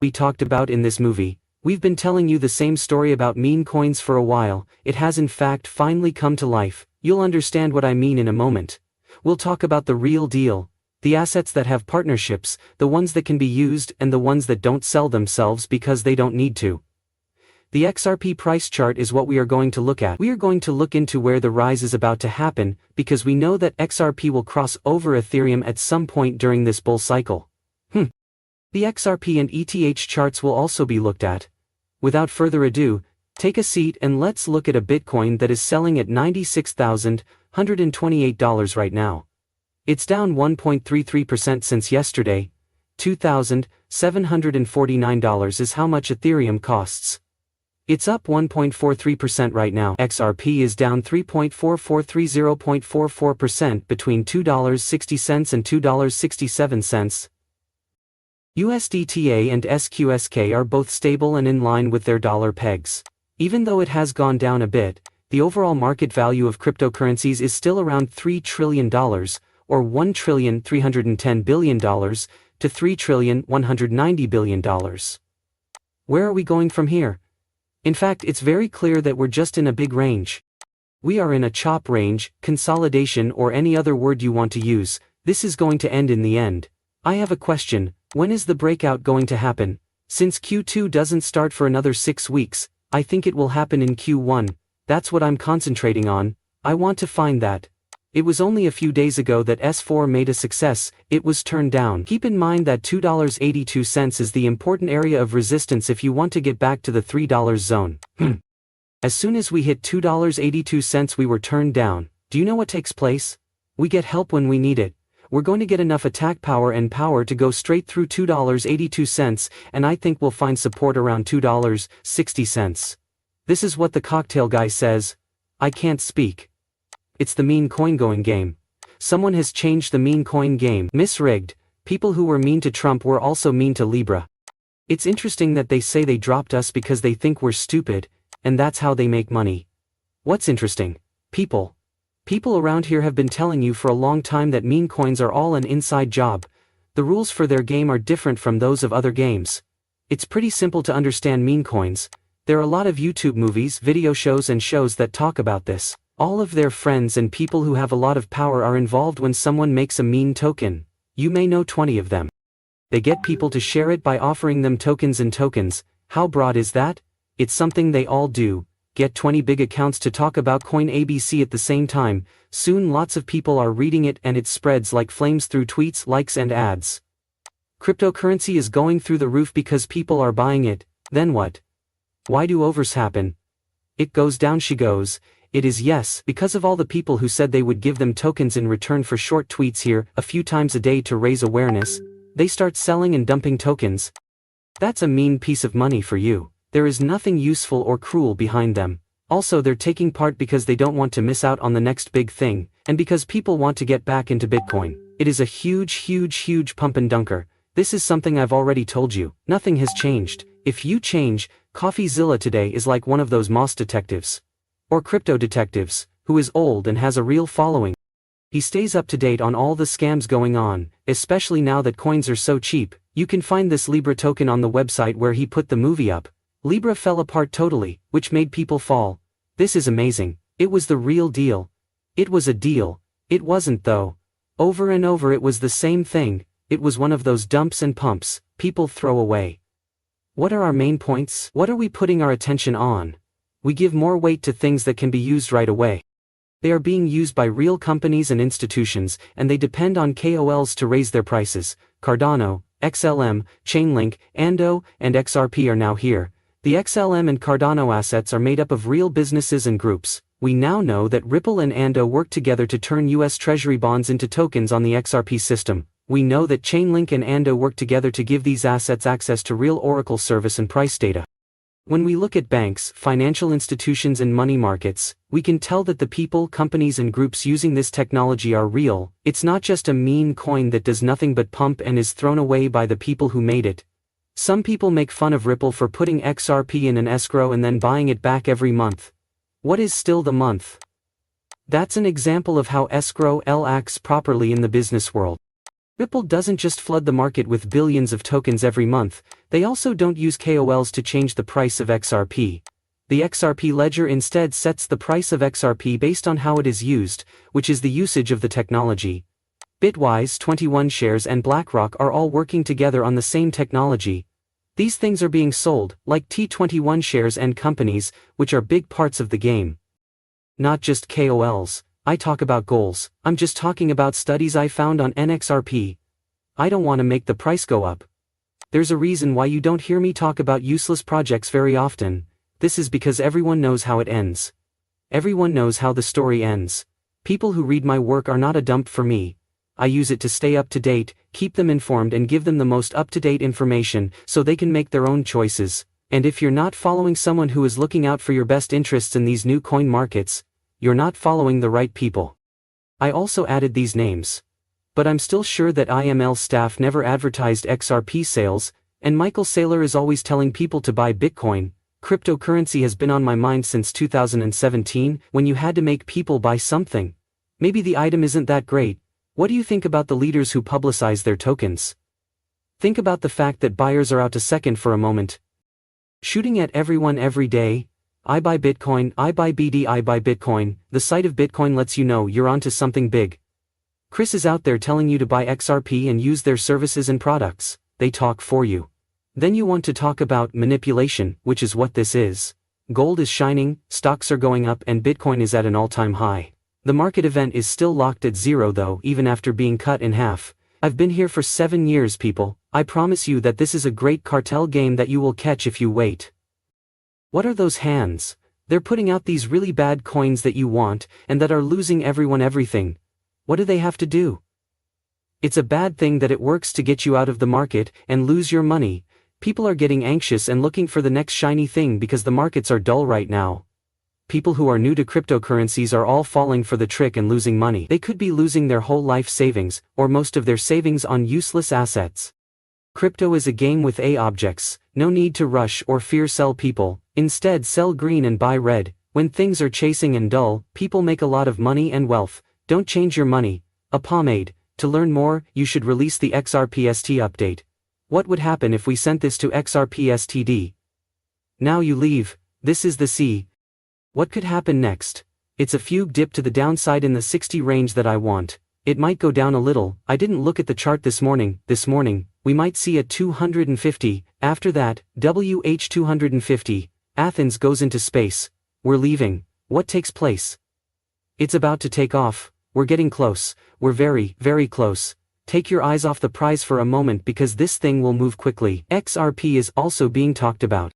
we talked about in this movie. We've been telling you the same story about meme coins for a while. It has in fact finally come to life. You'll understand what I mean in a moment. We'll talk about the real deal, the assets that have partnerships, the ones that can be used and the ones that don't sell themselves because they don't need to. The XRP price chart is what we are going to look at. We are going to look into where the rise is about to happen, because we know that XRP will cross over Ethereum at some point during this bull cycle. The XRP and ETH charts will also be looked at. Without further ado, take a seat and let's look at a Bitcoin that is selling at $96,128 right now. It's down 1.33% since yesterday. $2,749 is how much Ethereum costs. It's up 1.43% right now. XRP is down 3.4430.44% between $2.60 and $2.67. USDTA and SQSK are both stable and in line with their dollar pegs. Even though it has gone down a bit, the overall market value of cryptocurrencies is still around $3 trillion, or $1,310 billion, to $3,190 billion. Where are we going from here? In fact, it's very clear that we're just in a big range. We are in a chop range, consolidation or any other word you want to use. This is going to end in the end. I have a question, when is the breakout going to happen? Since Q2 doesn't start for another 6 weeks, I think it will happen in Q1. That's what I'm concentrating on. I want to find that. It was only a few days ago that S4 made a success. It was turned down. Keep in mind that $2.82 is the important area of resistance if you want to get back to the $3 zone. As soon as we hit $2.82 we were turned down. Do you know what takes place? We get help when we need it. We're going to get enough attack power and power to go straight through $2.82, and I think we'll find support around $2.60. This is what the cocktail guy says. I can't speak. It's the mean coin going game. Someone has changed the mean coin game. Misrigged. People who were mean to Trump were also mean to Libra. It's interesting that they say they dropped us because they think we're stupid, and that's how they make money. What's interesting? People around here have been telling you for a long time that meme coins are all an inside job. The rules for their game are different from those of other games. It's pretty simple to understand meme coins. There are a lot of YouTube movies, video shows and shows that talk about this. All of their friends and people who have a lot of power are involved when someone makes a meme token. You may know 20 of them. They get people to share it by offering them tokens and tokens. How broad is that? It's something they all do. Get 20 big accounts to talk about coin ABC at the same time. Soon lots of people are reading it and it spreads like flames through tweets, likes and ads. Cryptocurrency is going through the roof because people are buying it. Then what? Why do overs happen? It goes down, she goes. It is yes, because of all the people who said they would give them tokens in return for short tweets here a few times a day to raise awareness. They start selling and dumping tokens. That's a mean piece of money for you. There is nothing useful or cruel behind them. Also, they're taking part because they don't want to miss out on the next big thing, and because people want to get back into Bitcoin. It is a huge pump and dunker. This is something I've already told you. Nothing has changed. If you change, CoffeeZilla today is like one of those Moss detectives. Or crypto detectives, who is old and has a real following. He stays up to date on all the scams going on, especially now that coins are so cheap. You can find this Libra token on the website where he put the movie up. Libra fell apart totally, which made people fall. This is amazing. It was the real deal. It was a deal. It wasn't though. Over and over it was the same thing. It was one of those dumps and pumps people throw away. What are our main points? What are we putting our attention on? We give more weight to things that can be used right away. They are being used by real companies and institutions, and they depend on KOLs to raise their prices. Cardano, XLM, Chainlink, Ando, and XRP are now here. The XLM and Cardano assets are made up of real businesses and groups. We now know that Ripple and Ando work together to turn US Treasury bonds into tokens on the XRP system. We know that Chainlink and Ando work together to give these assets access to real Oracle service and price data. When we look at banks, financial institutions and money markets, we can tell that the people, companies and groups using this technology are real. It's not just a meme coin that does nothing but pump and is thrown away by the people who made it. Some people make fun of Ripple for putting XRP in an escrow and then buying it back every month. What is still the month? That's an example of how escrow acts properly in the business world. Ripple doesn't just flood the market with billions of tokens every month. They also don't use KOLs to change the price of XRP. The XRP ledger instead sets the price of XRP based on how it is used, which is the usage of the technology. Bitwise, 21 Shares and BlackRock are all working together on the same technology. These things are being sold, like T21 shares and companies, which are big parts of the game. Not just KOLs, I talk about goals, I'm just talking about studies I found on NXRP. I don't want to make the price go up. There's a reason why you don't hear me talk about useless projects very often. This is because everyone knows how it ends. Everyone knows how the story ends. People who read my work are not a dump for me. I use it to stay up to date, keep them informed and give them the most up-to-date information so they can make their own choices. And if you're not following someone who is looking out for your best interests in these new coin markets, you're not following the right people. I also added these names. But I'm still sure that IML staff never advertised XRP sales, and Michael Saylor is always telling people to buy Bitcoin. Cryptocurrency has been on my mind since 2017, when you had to make people buy something. Maybe the item isn't that great. What do you think about the leaders who publicize their tokens? Think about the fact that buyers are out to second for a moment. Shooting at everyone every day. I buy Bitcoin, I buy BD, I buy Bitcoin. The sight of Bitcoin lets you know you're onto something big. Chris is out there telling you to buy XRP and use their services and products. They talk for you. Then you want to talk about manipulation, which is what this is. Gold is shining, stocks are going up and Bitcoin is at an all-time high. The market event is still locked at zero though, even after being cut in half. I've been here for 7 years, people. I promise you that this is a great cartel game that you will catch if you wait. What are those hands? They're putting out these really bad coins that you want, and that are losing everyone everything. What do they have to do? It's a bad thing that it works to get you out of the market and lose your money. People are getting anxious and looking for the next shiny thing because the markets are dull right now. People who are new to cryptocurrencies are all falling for the trick and losing money. They could be losing their whole life savings, or most of their savings on useless assets. Crypto is a game with objects, no need to rush or fear sell people, instead sell green and buy red. When things are chasing and dull, people make a lot of money and wealth. Don't change your money. A pomade. To learn more, you should release the XRPST update. What would happen if we sent this to XRPSTD? Now you leave. This is the C. What could happen next? It's a fugue dip to the downside in the 60 range that I want. It might go down a little. I didn't look at the chart this morning. We might see a 250. After that, WH250. Athens goes into space. We're leaving. What takes place? It's about to take off. We're getting close. We're very, very close. Take your eyes off the prize for a moment because this thing will move quickly. XRP is also being talked about.